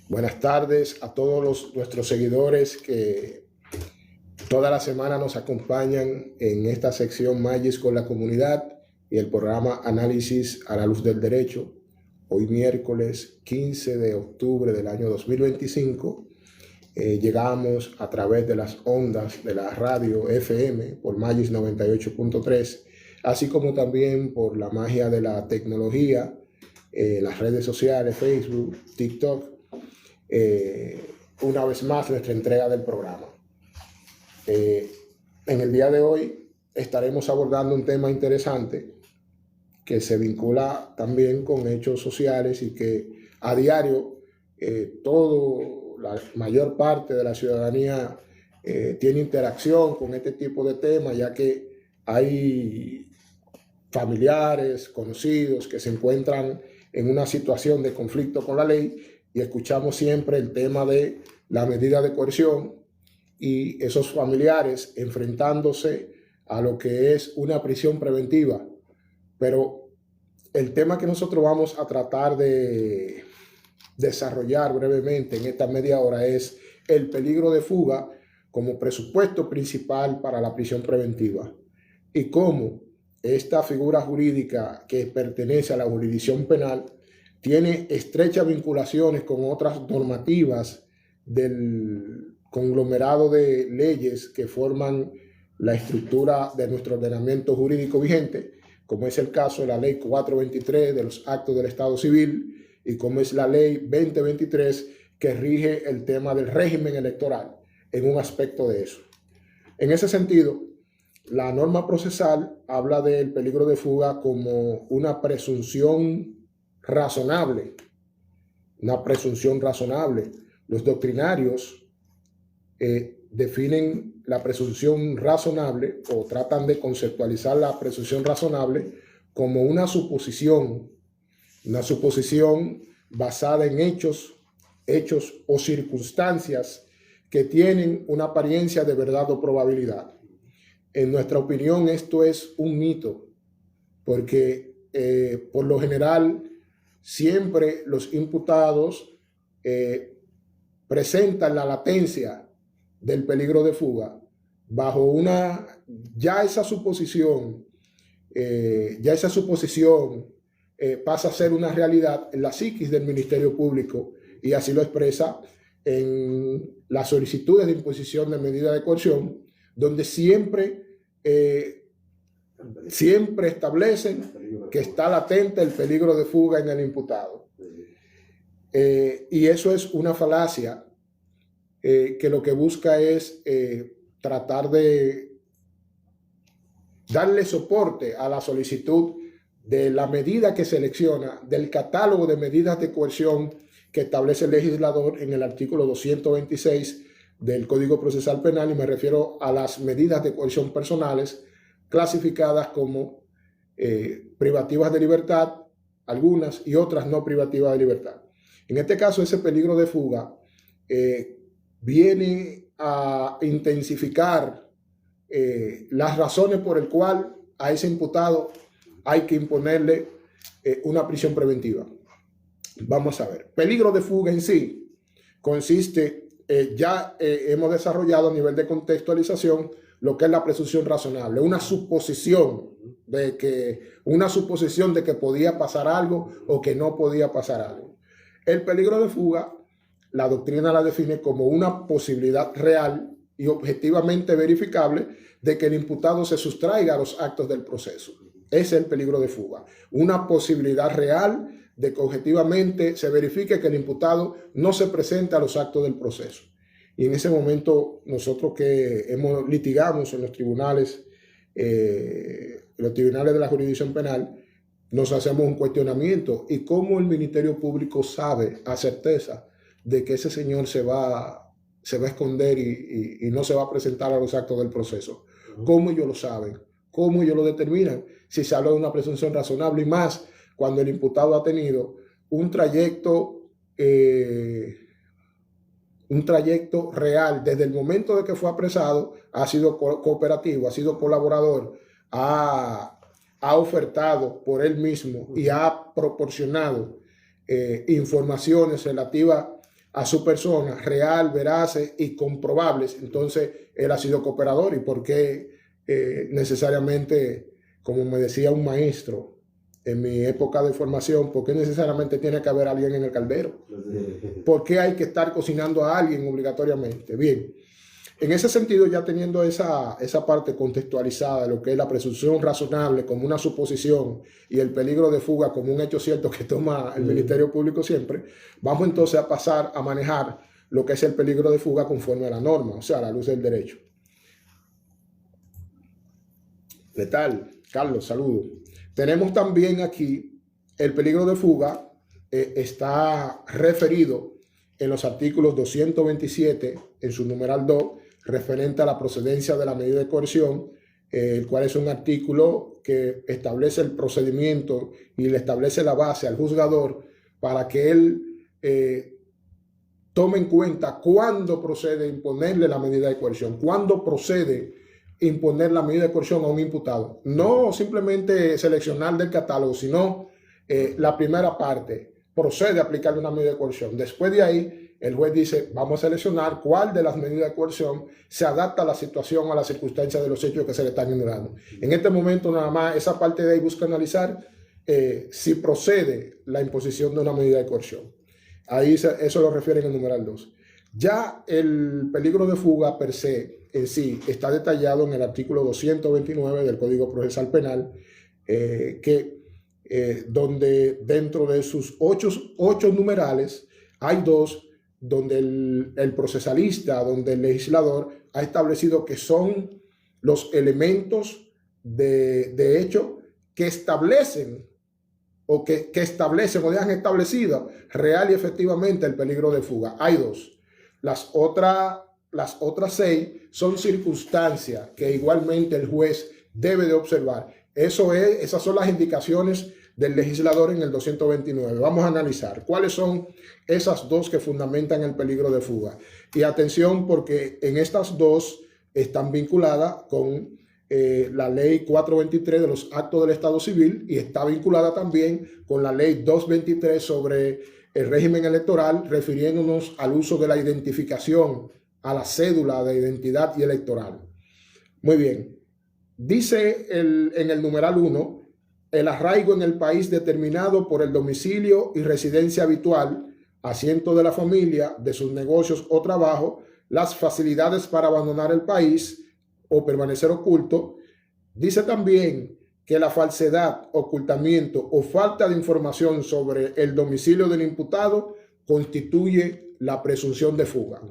Buenas tardes a todos nuestros seguidores que toda la semana nos acompañan en esta sección Magis con la comunidad y el programa Análisis a la Luz del Derecho. Hoy miércoles 15 de octubre del año 2025 llegamos a través de las ondas de la radio FM por Magis 98.3, así como también por la magia de la tecnología, las redes sociales, Facebook, TikTok. Una vez más nuestra entrega del programa. En el día de hoy estaremos abordando un tema interesante que se vincula también con hechos sociales y que a diario la mayor parte de la ciudadanía tiene interacción con este tipo de temas, ya que hay familiares, conocidos que se encuentran en una situación de conflicto con la ley y escuchamos siempre el tema de la medida de coerción y esos familiares enfrentándose a lo que es una prisión preventiva. Pero el tema que nosotros vamos a tratar de desarrollar brevemente en esta media hora es el peligro de fuga como presupuesto principal para la prisión preventiva y cómo esta figura jurídica que pertenece a la jurisdicción penal tiene estrechas vinculaciones con otras normativas del conglomerado de leyes que forman la estructura de nuestro ordenamiento jurídico vigente, como es el caso de la Ley 423 de los Actos del Estado Civil y como es la Ley 2023 que rige el tema del régimen electoral en un aspecto de eso. En ese sentido, la norma procesal habla del peligro de fuga como una presunción razonable, Los doctrinarios definen la presunción razonable o tratan de conceptualizar la presunción razonable como una suposición basada en hechos o circunstancias que tienen una apariencia de verdad o probabilidad. En nuestra opinión, esto es un mito, porque por lo general siempre los imputados presentan la latencia del peligro de fuga bajo esa suposición pasa a ser una realidad en la psiquis del Ministerio Público y así lo expresa en las solicitudes de imposición de medida de coerción, donde siempre establecen que está latente el peligro de fuga en el imputado. Y eso es una falacia que lo que busca es tratar de darle soporte a la solicitud de la medida que selecciona del catálogo de medidas de coerción que establece el legislador en el artículo 226 del Código Procesal Penal, y me refiero a las medidas de coerción personales clasificadas como privativas de libertad, algunas, y otras no privativas de libertad. En este caso, ese peligro de fuga viene a intensificar las razones por el cual a ese imputado hay que imponerle una prisión preventiva. Vamos a ver. Peligro de fuga en sí consiste, hemos desarrollado a nivel de contextualización lo que es la presunción razonable, una suposición de que podía pasar algo o que no podía pasar algo. El peligro de fuga, la doctrina la define como una posibilidad real y objetivamente verificable de que el imputado se sustraiga a los actos del proceso. Ese es el peligro de fuga, una posibilidad real de que objetivamente se verifique que el imputado no se presenta a los actos del proceso. Y en ese momento nosotros que litigamos en los tribunales de la jurisdicción penal, nos hacemos un cuestionamiento. ¿Y cómo el Ministerio Público sabe a certeza de que ese señor se va a esconder y no se va a presentar a los actos del proceso? ¿Cómo ellos lo saben? ¿Cómo ellos lo determinan? Si se habla de una presunción razonable, y más cuando el imputado ha tenido un trayecto real desde el momento de que fue apresado, ha sido cooperativo, ha sido colaborador, ha ofertado por él mismo y ha proporcionado informaciones relativas a su persona real, veraces y comprobables, entonces él ha sido cooperador. ¿Y por qué necesariamente, como me decía un maestro en mi época de formación, por qué necesariamente tiene que haber alguien en el caldero? ¿Por qué hay que estar cocinando a alguien obligatoriamente? Bien, en ese sentido, ya teniendo esa parte contextualizada de lo que es la presunción razonable como una suposición y el peligro de fuga como un hecho cierto que toma el Ministerio Público siempre, vamos entonces a pasar a manejar lo que es el peligro de fuga conforme a la norma, o sea, a la luz del derecho. ¿Qué tal? Carlos, saludos. Tenemos también aquí el peligro de fuga, está referido en los artículos 227, en su numeral 2, referente a la procedencia de la medida de coerción, el cual es un artículo que establece el procedimiento y le establece la base al juzgador para que él tome en cuenta cuándo procede imponerle la medida de coerción, cuándo procede imponer la medida de coerción a un imputado. No simplemente seleccionar del catálogo, sino la primera parte, procede a aplicarle una medida de coerción. Después de ahí, el juez dice, vamos a seleccionar cuál de las medidas de coerción se adapta a la situación, a las circunstancias de los hechos que se le están enumerando. En este momento, nada más, esa parte de ahí busca analizar si procede la imposición de una medida de coerción. Ahí eso lo refiere en el numeral 2. Ya el peligro de fuga per se en sí está detallado en el artículo 229 del Código Procesal Penal, donde dentro de sus ocho numerales hay dos donde el procesalista, donde el legislador ha establecido que son los elementos de hecho que establecen o que establecen o dejan establecido real y efectivamente el peligro de fuga. Hay dos. Las otras 6 son circunstancias que igualmente el juez debe de observar. Esas son las indicaciones del legislador en el 229. Vamos a analizar cuáles son esas dos que fundamentan el peligro de fuga. Y atención, porque en estas dos están vinculadas con la ley 423 de los actos del Estado Civil y está vinculada también con la ley 223 sobre el régimen electoral, refiriéndonos al uso de la identificación, a la cédula de identidad y electoral. Muy bien. Dice en el numeral 1, el arraigo en el país determinado por el domicilio y residencia habitual, asiento de la familia, de sus negocios o trabajo, las facilidades para abandonar el país o permanecer oculto. Dice también que la falsedad, ocultamiento o falta de información sobre el domicilio del imputado constituye la presunción de fuga.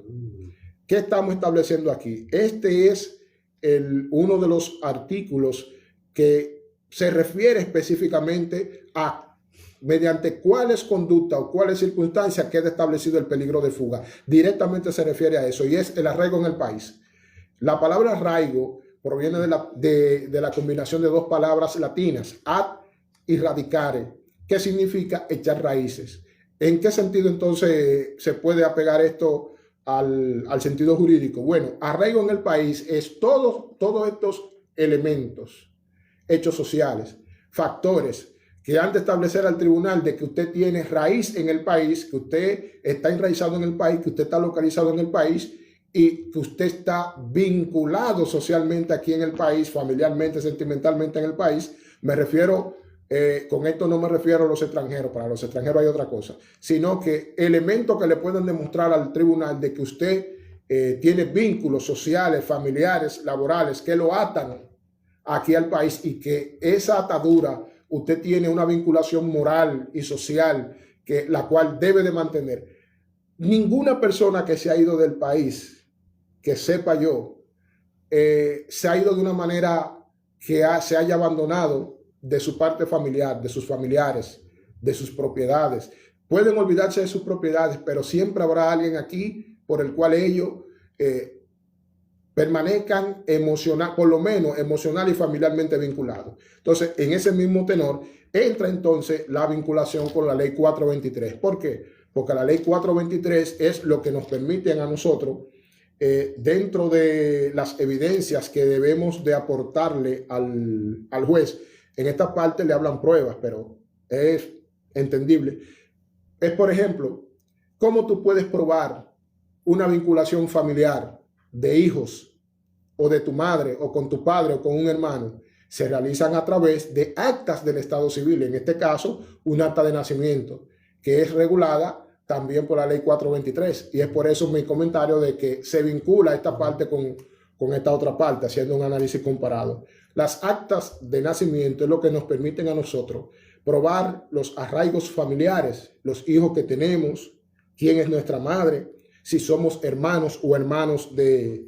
¿Qué estamos estableciendo aquí? Este es uno de los artículos que se refiere específicamente a mediante cuáles conductas o cuáles circunstancias queda establecido el peligro de fuga. Directamente se refiere a eso y es el arraigo en el país. La palabra arraigo proviene de la combinación de dos palabras latinas, ad y radicare, que significa echar raíces. ¿En qué sentido entonces se puede apegar esto al sentido jurídico? Bueno, arraigo en el país es todos estos elementos, hechos sociales, factores que han de establecer al tribunal de que usted tiene raíz en el país, que usted está enraizado en el país, que usted está localizado en el país y que usted está vinculado socialmente aquí en el país, familiarmente, sentimentalmente en el país. Me refiero, con esto no me refiero a los extranjeros, para los extranjeros hay otra cosa, sino que elementos que le pueden demostrar al tribunal de que usted tiene vínculos sociales, familiares, laborales, que lo atan aquí al país y que esa atadura usted tiene una vinculación moral y social la cual debe de mantener. Ninguna persona que se ha ido del país, que sepa yo, se ha ido de una manera que se haya abandonado de su parte familiar, de sus familiares, de sus propiedades. Pueden olvidarse de sus propiedades, pero siempre habrá alguien aquí por el cual ellos permanezcan por lo menos emocional y familiarmente vinculados. Entonces, en ese mismo tenor, entra entonces la vinculación con la ley 423. ¿Por qué? Porque la ley 423 es lo que nos permite a nosotros, dentro de las evidencias que debemos de aportarle al juez. En esta parte le hablan pruebas, pero es entendible. Es, por ejemplo, ¿Cómo tú puedes probar una vinculación familiar de hijos o de tu madre o con tu padre o con un hermano? Se realizan a través de actas del Estado civil, en este caso un acta de nacimiento, que es regulada también por la ley 423, y es por eso mi comentario de que se vincula esta parte con esta otra parte, haciendo un análisis comparado. Las actas de nacimiento es lo que nos permiten a nosotros probar los arraigos familiares, los hijos que tenemos, quién es nuestra madre, si somos hermanos o hermanos de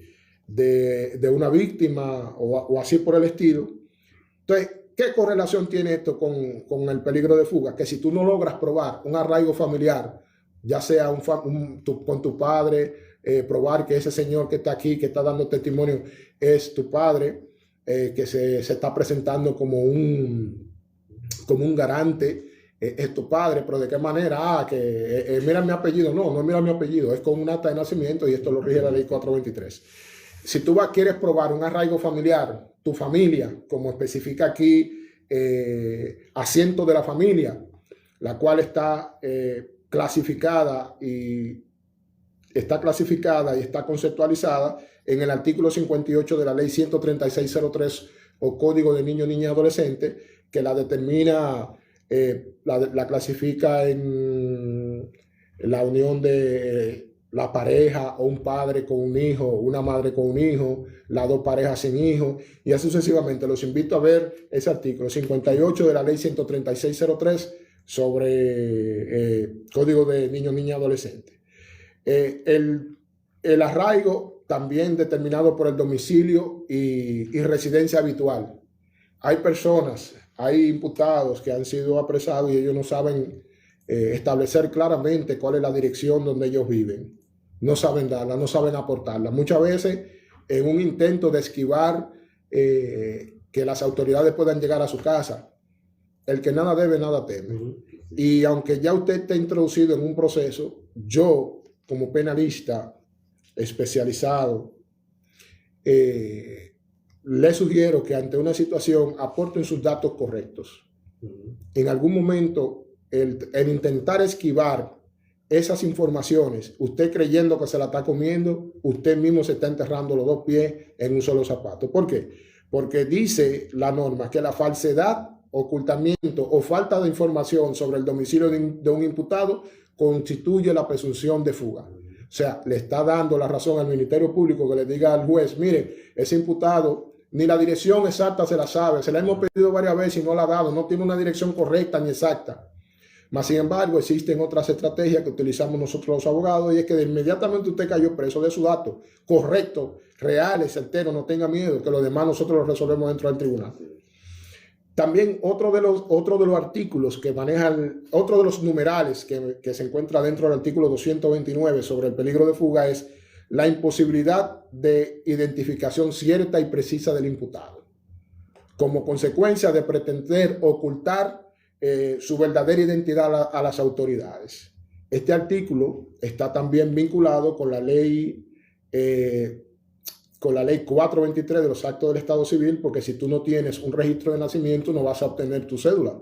una víctima o así por el estilo. Entonces, ¿qué correlación tiene esto con el peligro de fuga? Que si tú no logras probar un arraigo familiar, ya sea con tu padre, probar que ese señor que está aquí, que está dando testimonio, es tu padre, que se está presentando como un garante, es tu padre, pero ¿de qué manera? Mira mi apellido. No, no mira mi apellido, es con un acta de nacimiento y esto lo rige la ley 423. Si tú quieres probar un arraigo familiar, tu familia, como especifica aquí, asiento de la familia, la cual está clasificada y está conceptualizada en el artículo 58 de la ley 13603 o Código de Niño, Niña y Adolescente, que la determina, la clasifica en la unión de la pareja o un padre con un hijo, una madre con un hijo, las dos parejas sin hijos, y así sucesivamente. Los invito a ver ese artículo 58 de la ley 13603 sobre Código de Niño, Niña y Adolescente. El arraigo también determinado por el domicilio y residencia habitual. Hay personas, hay imputados que han sido apresados y ellos no saben establecer claramente cuál es la dirección donde ellos viven. No saben darla, no saben aportarla. Muchas veces en un intento de esquivar que las autoridades puedan llegar a su casa, el que nada debe, nada teme. Y aunque ya usted esté introducido en un proceso, yo como penalista especializado, le sugiero que ante una situación aporten sus datos correctos. En algún momento, el intentar esquivar esas informaciones, usted creyendo que se la está comiendo, usted mismo se está enterrando los dos pies en un solo zapato. ¿Por qué? Porque dice la norma que la falsedad, ocultamiento o falta de información sobre el domicilio de un imputado constituye la presunción de fuga. O sea, le está dando la razón al Ministerio Público que le diga al juez, mire, ese imputado ni la dirección exacta se la sabe, se la hemos pedido varias veces y no la ha dado, no tiene una dirección correcta ni exacta. Mas, sin embargo, existen otras estrategias que utilizamos nosotros los abogados, y es que de inmediatamente usted cayó preso de su dato correcto, reales, certero, no tenga miedo, que lo demás nosotros lo resolvemos dentro del tribunal. También otro de los artículos que manejan, otro de los numerales que se encuentra dentro del artículo 229 sobre el peligro de fuga es la imposibilidad de identificación cierta y precisa del imputado, como consecuencia de pretender ocultar su verdadera identidad a las autoridades. Este artículo está también vinculado con la ley 423 de los actos del Estado Civil, porque si tú no tienes un registro de nacimiento no vas a obtener tu cédula.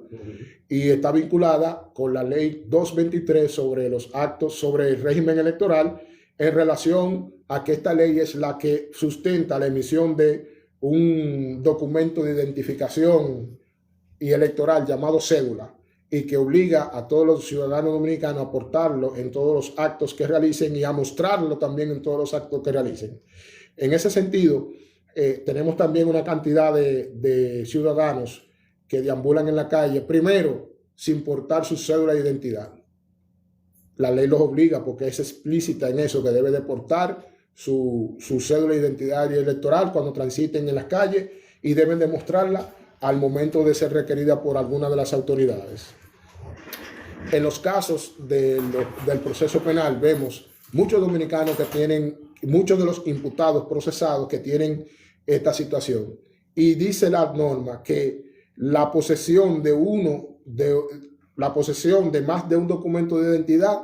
Y está vinculada con la ley 223 sobre los actos, sobre el régimen electoral, en relación a que esta ley es la que sustenta la emisión de un documento de identificación y electoral llamado cédula, y que obliga a todos los ciudadanos dominicanos a aportarlo en todos los actos que realicen y a mostrarlo también en todos los actos que realicen. En ese sentido, tenemos también una cantidad de ciudadanos que deambulan en la calle, primero, sin portar su cédula de identidad. La ley los obliga, porque es explícita en eso, que debe de portar su cédula de identidad electoral cuando transiten en las calles, y deben de mostrarla al momento de ser requerida por alguna de las autoridades. En los casos del proceso penal vemos muchos dominicanos que tienen, muchos de los imputados procesados que tienen esta situación. Y dice la norma que la posesión de más de un documento de identidad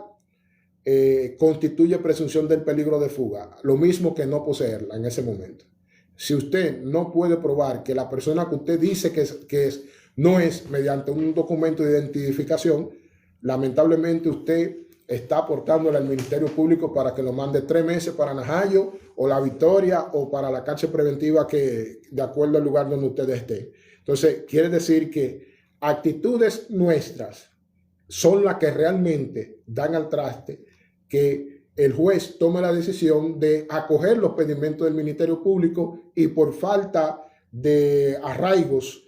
constituye presunción del peligro de fuga, lo mismo que no poseerla en ese momento. Si usted no puede probar que la persona que usted dice que es, no es mediante un documento de identificación, lamentablemente usted está aportándole al Ministerio Público para que lo mande 3 meses para Najayo o La Victoria o para la cárcel preventiva que de acuerdo al lugar donde usted esté. Entonces, quiere decir que actitudes nuestras son las que realmente dan al traste que el juez tome la decisión de acoger los pedimientos del Ministerio Público y por falta de arraigos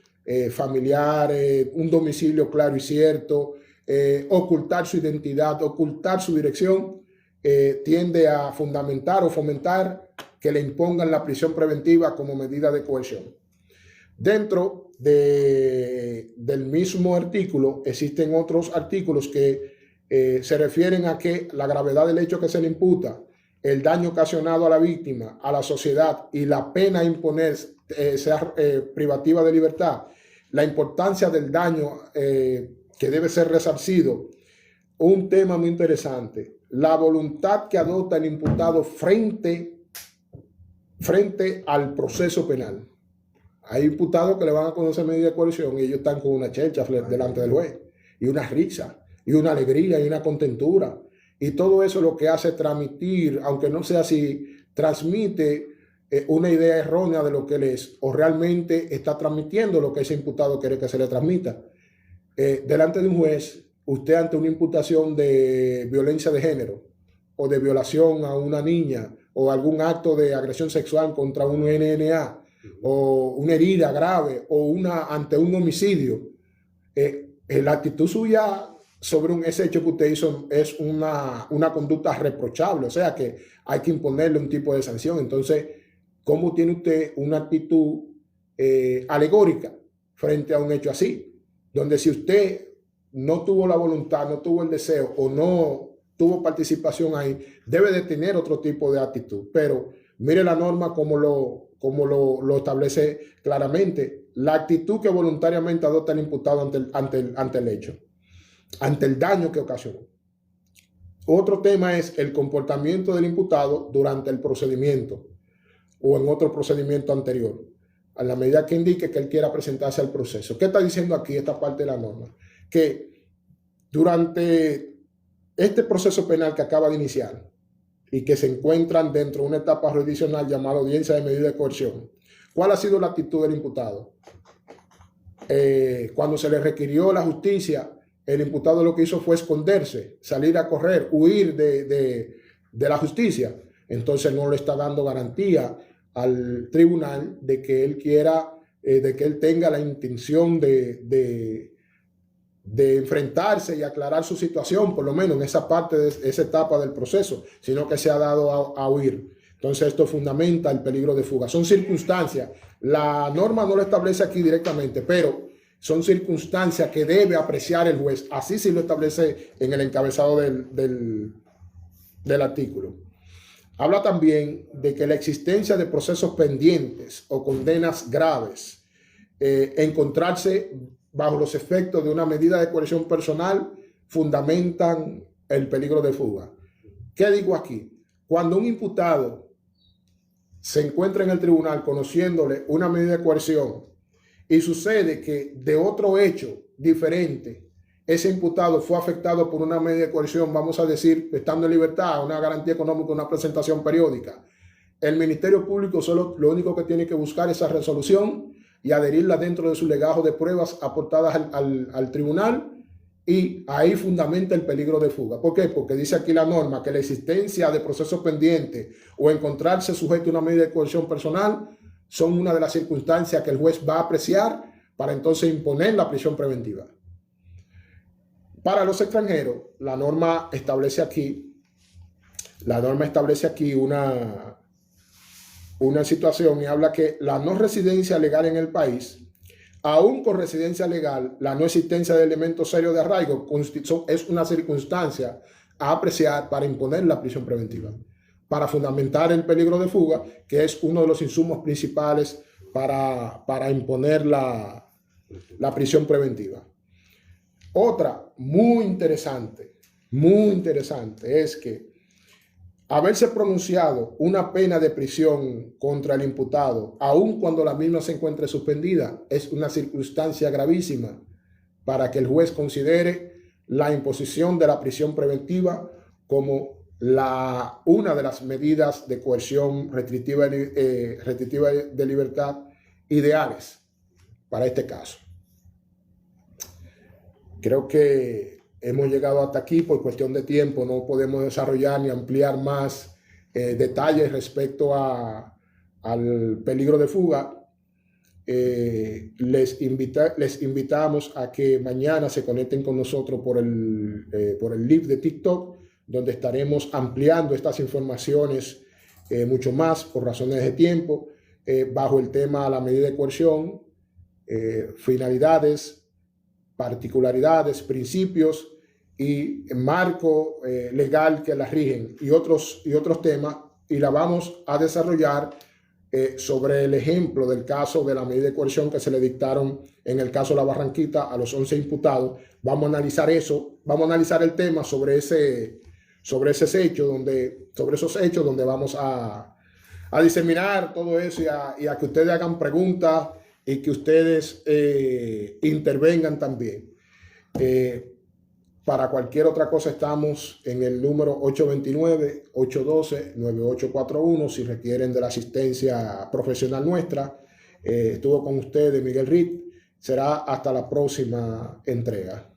familiares, un domicilio claro y cierto, ocultar su identidad, ocultar su dirección, tiende a fundamentar o fomentar que le impongan la prisión preventiva como medida de coerción. Dentro del mismo artículo existen otros artículos que se refieren a que la gravedad del hecho que se le imputa, el daño ocasionado a la víctima, a la sociedad y la pena a imponer sea privativa de libertad, la importancia del daño que debe ser resarcido. Un tema muy interesante, la voluntad que adopta el imputado frente al proceso penal. Hay imputados que le van a conocer medida de coerción y ellos están con una chercha delante del juez, y una risa, y una alegría, y una contentura. Y todo eso lo que hace transmitir, aunque no sea así, transmite una idea errónea de lo que él es, o realmente está transmitiendo lo que ese imputado quiere que se le transmita. Delante de un juez, usted ante una imputación de violencia de género, o de violación a una niña, o algún acto de agresión sexual contra un NNA, o una herida grave, o ante un homicidio, la actitud suya sobre ese hecho que usted hizo es una conducta reprochable, o sea que hay que imponerle un tipo de sanción. Entonces, ¿cómo tiene usted una actitud alegórica frente a un hecho así? Donde si usted no tuvo la voluntad, no tuvo el deseo o no tuvo participación ahí, debe de tener otro tipo de actitud. Pero mire la norma como lo establece claramente, la actitud que voluntariamente adopta el imputado ante el hecho, ante el daño que ocasionó. Otro tema es el comportamiento del imputado durante el procedimiento o en otro procedimiento anterior, a la medida que indique que él quiera presentarse al proceso. ¿Qué está diciendo aquí esta parte de la norma? Que durante este proceso penal que acaba de iniciar y que se encuentran dentro de una etapa jurisdiccional llamada audiencia de medida de coerción, ¿cuál ha sido la actitud del imputado? Cuando se le requirió la justicia, el imputado lo que hizo fue esconderse, salir a correr, huir de la justicia. Entonces no le está dando garantía al tribunal de que él quiera, de que él tenga la intención de enfrentarse y aclarar su situación, por lo menos en esa parte de esa etapa del proceso, sino que se ha dado a huir. Entonces esto fundamenta el peligro de fuga. Son circunstancias, la norma no lo establece aquí directamente, pero son circunstancias que debe apreciar el juez. Así sí lo establece en el encabezado del artículo. Habla también de que la existencia de procesos pendientes o condenas graves, encontrarse bajo los efectos de una medida de coerción personal, fundamentan el peligro de fuga. ¿Qué digo aquí? Cuando un imputado se encuentra en el tribunal conociéndole una medida de coerción y sucede que de otro hecho diferente, ese imputado fue afectado por una medida de coerción, vamos a decir, estando en libertad, una garantía económica, una presentación periódica, el Ministerio Público solo lo único que tiene que buscar es esa resolución y adherirla dentro de su legajo de pruebas aportadas al tribunal, y ahí fundamenta el peligro de fuga. ¿Por qué? Porque dice aquí la norma que la existencia de procesos pendientes o encontrarse sujeto a una medida de coerción personal son una de las circunstancias que el juez va a apreciar para entonces imponer la prisión preventiva. Para los extranjeros, la norma establece aquí una situación y habla que la no residencia legal en el país, aún con residencia legal, la no existencia de elementos serios de arraigo es una circunstancia a apreciar para imponer la prisión preventiva, para fundamentar el peligro de fuga, que es uno de los insumos principales para imponer la prisión preventiva. Otra muy interesante es que haberse pronunciado una pena de prisión contra el imputado, aun cuando la misma se encuentre suspendida, es una circunstancia gravísima para que el juez considere la imposición de la prisión preventiva como una de las medidas de coerción restrictiva de libertad ideales para este caso. Creo que hemos llegado hasta aquí por cuestión de tiempo, no podemos desarrollar ni ampliar más detalles respecto al peligro de fuga. Les invitamos a que mañana se conecten con nosotros por el live de TikTok, donde estaremos ampliando estas informaciones mucho más por razones de tiempo, bajo el tema la medida de coerción, finalidades, particularidades, principios y marco legal que la rigen y otros temas, y la vamos a desarrollar sobre el ejemplo del caso de la medida de coerción que se le dictaron en el caso de La Barranquita a los 11 imputados. Vamos a analizar eso, vamos a analizar el tema sobre esos hechos donde vamos a diseminar todo eso y a que ustedes hagan preguntas y que ustedes intervengan también. Para cualquier otra cosa estamos en el número 829-812-9841 si requieren de la asistencia profesional nuestra. Estuvo con ustedes Miguel Ritt. Será hasta la próxima entrega.